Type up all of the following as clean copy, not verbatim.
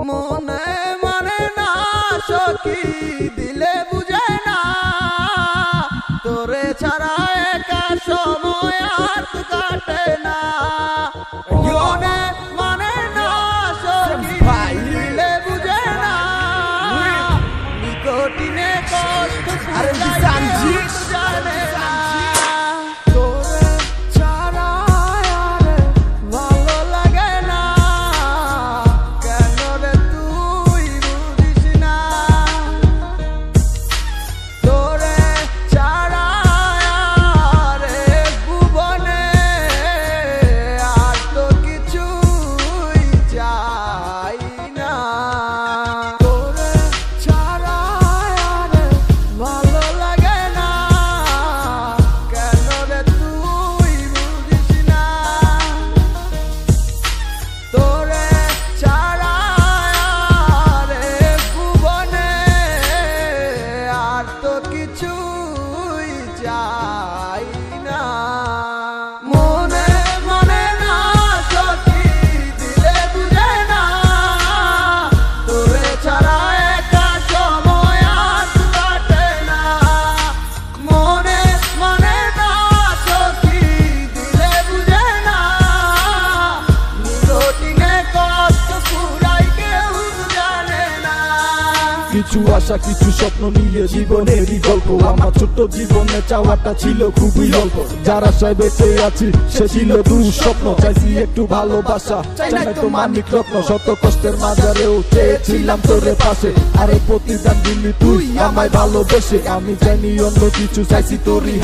মনে মানে না সখী দিলে বুঝে না তোরে ছাড়া একা সময় আর কাটে না মনে মানে না সখী দিলে বুঝে না নিকটিনে কষ্ট আরে জানজি জানে না তোরে ছাড়া আর ভালো লাগে না কেন রে তুই বুঝিস না তোরে ছাড়া আর ভুবনে আর তো কিছুই চাই না তোরে ছাড়া আর ভালো লাগে না কেন রে তুই বুঝিস না তোরে ছাড়া আর ভুবনে আর তো কিছুই চাই না মনে মনে না সখী দিলে বুঝে না তোরে ছাড়া একা সময় আর কাটে না মনে মনে না সখী দিলে বুঝে না নিকটিনে কষ্ট পুরাই কেউ জানে না কিছু আশা কিছু স্বপ্ন নিয়ে জীবনেরই গল্প আমার ছোট্ট জীবনে চাওয়াটা ছিল খুবই অল্প যার আশায় বেঁচে আছি সে ছিল দুঃস্বপ্ন চাইছি একটু ভালোবাসা চাই না তো মানিক রত্ন শত কষ্টের মাঝারেও চেয়েছিলাম তোরে পাশে আরে প্রতিদান দিলি তুই আমায় ভালোবেসে আমি চাইনি অন্য কিছু চাইছি তোরই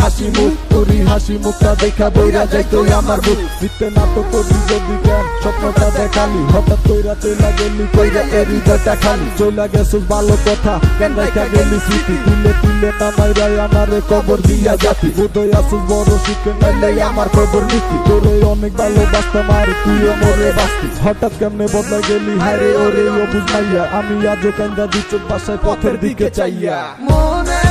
হাসি মুখটা দেখা বইরা যাই তুই আমার বুক দিতে না তো করবি যদি কেন স্বপ্নটা দেখালি হঠাৎ কইরা চইলা গেলি কইরা এর হৃদয়টা খালি চইলা গেছিস ভালো কথা কেন রেখা গেলি স্মৃতি তুলে তুলে নামাইরাই আমারে কবর দিয়া জাতি বোধই আসিস বড় সুখে নাইলে আমার খবর নীতি তোরে অনেক ভালোবাসতাম আর তুইও মরে বাঁচতি হঠাৎ কেমনে বদলা গেলি হারে ওরে ও বুঝাইয়া আমি আজও কান্দা দিচ্ছ বাসায় পথের দিকে চাইয়া মনে